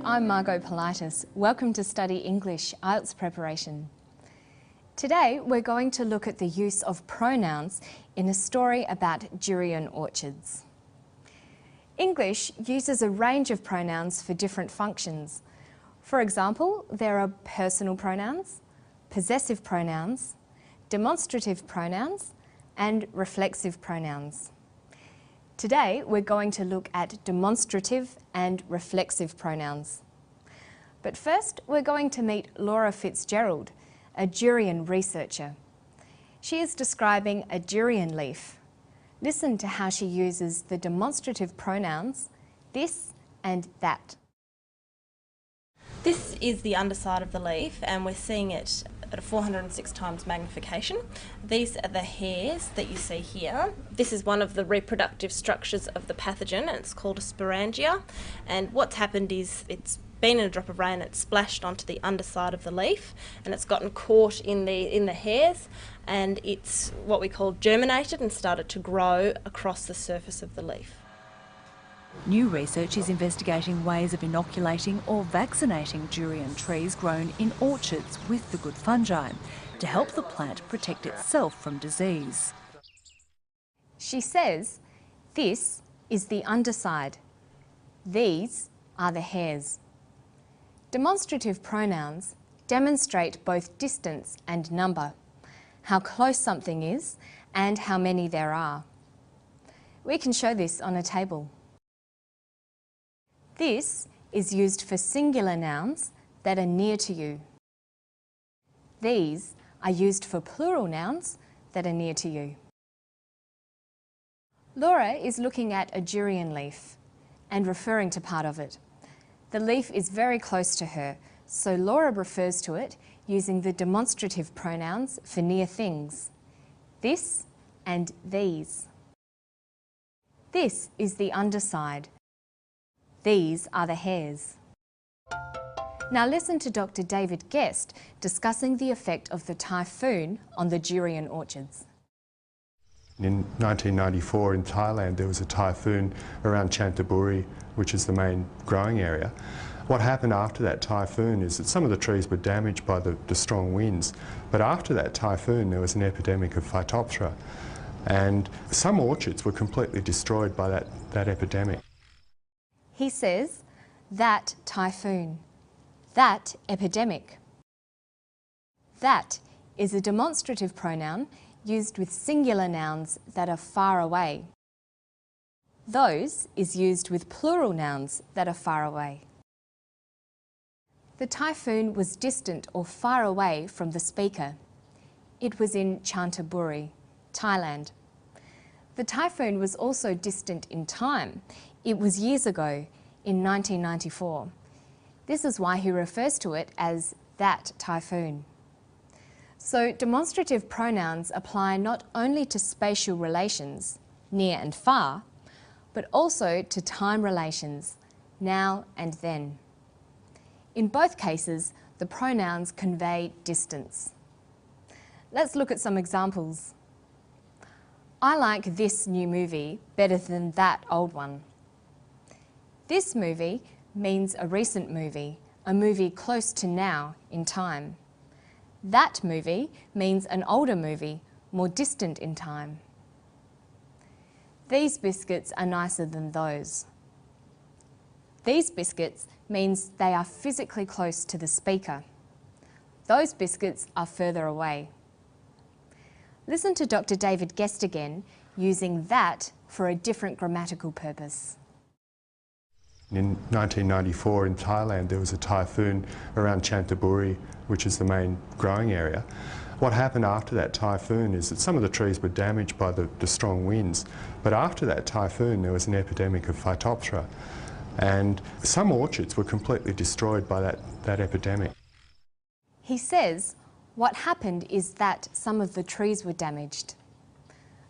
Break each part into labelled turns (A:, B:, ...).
A: I'm Margot Politis. Welcome to Study English IELTS preparation. Today we're going to look at the use of pronouns in a story about durian orchards. English uses a range of pronouns for different functions. For example, there are personal pronouns, possessive pronouns, demonstrative pronouns, and reflexive pronouns. Today we're going to look at demonstrative and reflexive pronouns. But first we're going to meet Laura Fitzgerald, a durian researcher. She is describing a durian leaf. Listen to how she uses the demonstrative pronouns this and that.
B: This is the underside of the leaf, and we're seeing it at a 406 times magnification. These are the hairs that you see here. This is one of the reproductive structures of the pathogen, and it's called a sporangia. And what's happened is it's been in a drop of rain, it's splashed onto the underside of the leaf, and it's gotten caught in the hairs, and it's what we call germinated and started to grow across the surface of the leaf.
C: New research is investigating ways of inoculating or vaccinating durian trees grown in orchards with the good fungi to help the plant protect itself from disease.
A: She says, this is the underside. These are the hairs. Demonstrative pronouns demonstrate both distance and number, how close something is and how many there are. We can show this on a table. This is used for singular nouns that are near to you. These are used for plural nouns that are near to you. Laura is looking at a durian leaf and referring to part of it. The leaf is very close to her, so Laura refers to it using the demonstrative pronouns for near things, this and these. This is the underside. These are the hairs. Now listen to Dr. David Guest discussing the effect of the typhoon on the durian orchards.
D: In 1994 in Thailand there was a typhoon around Chanthaburi, which is the main growing area. What happened after that typhoon is that some of the trees were damaged by the strong winds, but after that typhoon there was an epidemic of Phytophthora, and some orchards were completely destroyed by that epidemic.
A: He says, that typhoon, that epidemic. That is a demonstrative pronoun used with singular nouns that are far away. Those is used with plural nouns that are far away. The typhoon was distant or far away from the speaker. It was in Chanthaburi, Thailand. The typhoon was also distant in time. It was years ago, in 1994. This is why he refers to it as that typhoon. So demonstrative pronouns apply not only to spatial relations, near and far, but also to time relations, now and then. In both cases, the pronouns convey distance. Let's look at some examples. I like this new movie better than that old one. This movie means a recent movie, a movie close to now in time. That movie means an older movie, more distant in time. These biscuits are nicer than those. These biscuits means they are physically close to the speaker. Those biscuits are further away. Listen to Dr. David Guest again, using that for a different grammatical purpose.
D: In 1994 in Thailand there was a typhoon around Chanthaburi, which is the main growing area. What happened after that typhoon is that some of the trees were damaged by the strong winds, but after that typhoon there was an epidemic of Phytophthora, and some orchards were completely destroyed by that epidemic.
A: He says what happened is that some of the trees were damaged.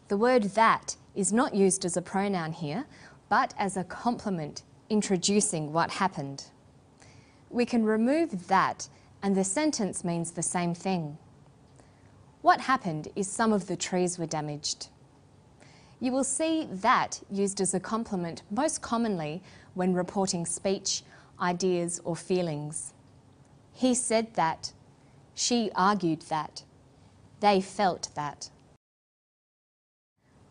A: The word that is not used as a pronoun here, but as a complement introducing what happened. We can remove that and the sentence means the same thing. What happened is some of the trees were damaged. You will see that used as a complement most commonly when reporting speech ideas or feelings. He said that. She argued that. They felt that.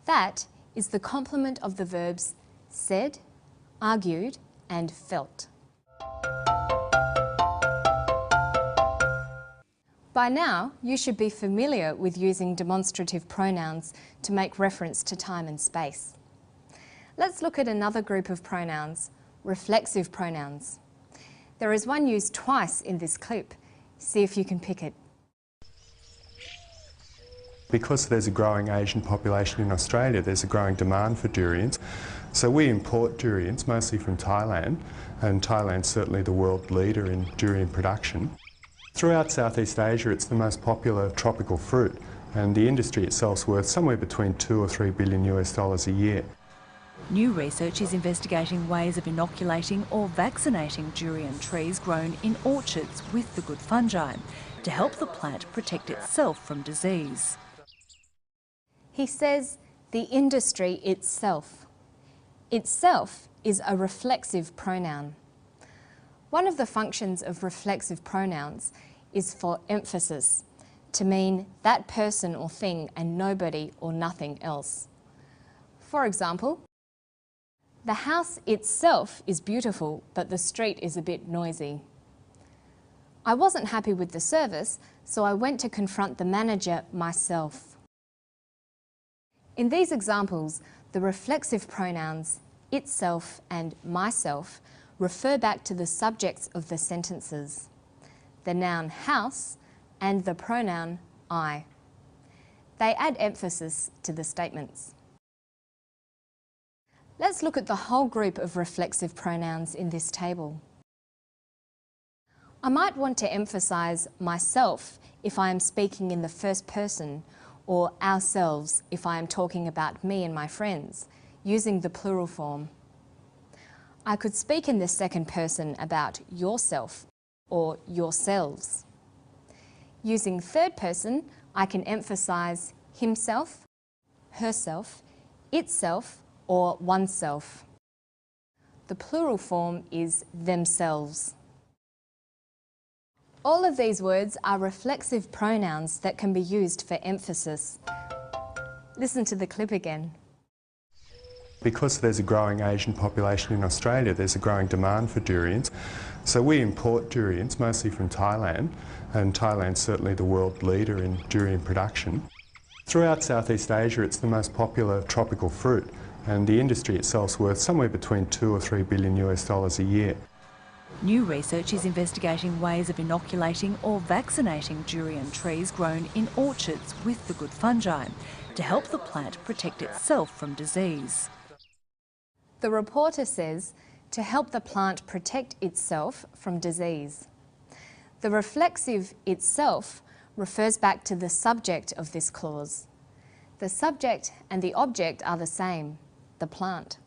A: That is the complement of the verbs said, argued, and felt. By now, you should be familiar with using demonstrative pronouns to make reference to time and space. Let's look at another group of pronouns, reflexive pronouns. There is one used twice in this clip. See if you can pick it.
D: Because there's a growing Asian population in Australia, there's a growing demand for durians. So we import durians, mostly from Thailand, and Thailand's certainly the world leader in durian production. Throughout Southeast Asia, it's the most popular tropical fruit, and the industry itself is worth somewhere between $2 or $3 billion a year.
C: New research is investigating ways of inoculating or vaccinating durian trees grown in orchards with the good fungi to help the plant protect itself from disease.
A: He says the industry itself. Itself is a reflexive pronoun. One of the functions of reflexive pronouns is for emphasis, to mean that person or thing and nobody or nothing else. For example, the house itself is beautiful, but the street is a bit noisy. I wasn't happy with the service, so I went to confront the manager myself. In these examples, the reflexive pronouns itself and myself refer back to the subjects of the sentences, the noun house and the pronoun I. They add emphasis to the statements. Let's look at the whole group of reflexive pronouns in this table. I might want to emphasise myself if I am speaking in the first person, or ourselves if I am talking about me and my friends, using the plural form. I could speak in the second person about yourself or yourselves. Using third person, I can emphasise himself, herself, itself, or oneself. The plural form is themselves. All of these words are reflexive pronouns that can be used for emphasis. Listen to the clip again.
D: Because there's a growing Asian population in Australia, there's a growing demand for durians. So we import durians, mostly from Thailand, and Thailand's certainly the world leader in durian production. Throughout Southeast Asia, it's the most popular tropical fruit, and the industry itself is worth somewhere between $2 or $3 billion a year.
C: New research is investigating ways of inoculating or vaccinating durian trees grown in orchards with the good fungi to help the plant protect itself from disease.
A: The reporter says to help the plant protect itself from disease. The reflexive itself refers back to the subject of this clause. The subject and the object are the same, the plant.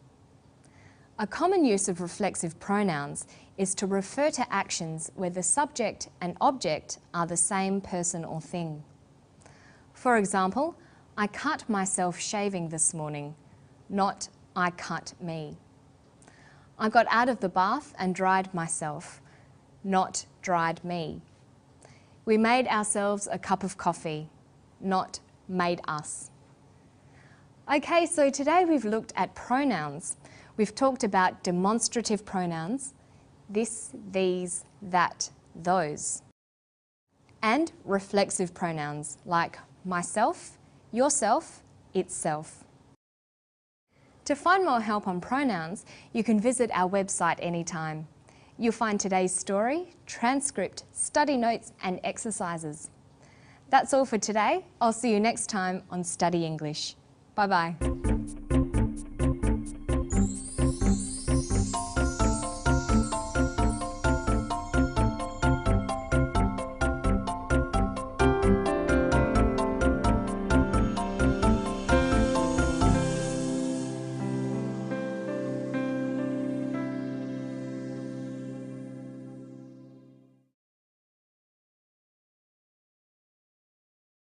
A: A common use of reflexive pronouns is to refer to actions where the subject and object are the same person or thing. For example, I cut myself shaving this morning, not I cut me. I got out of the bath and dried myself, not dried me. We made ourselves a cup of coffee, not made us. Okay, so today we've looked at pronouns. We've talked about demonstrative pronouns, this, these, that, those, and reflexive pronouns like myself, yourself, itself. To find more help on pronouns, you can visit our website anytime. You'll find today's story, transcript, study notes and exercises. That's all for today. I'll see you next time on Study English. Bye-bye.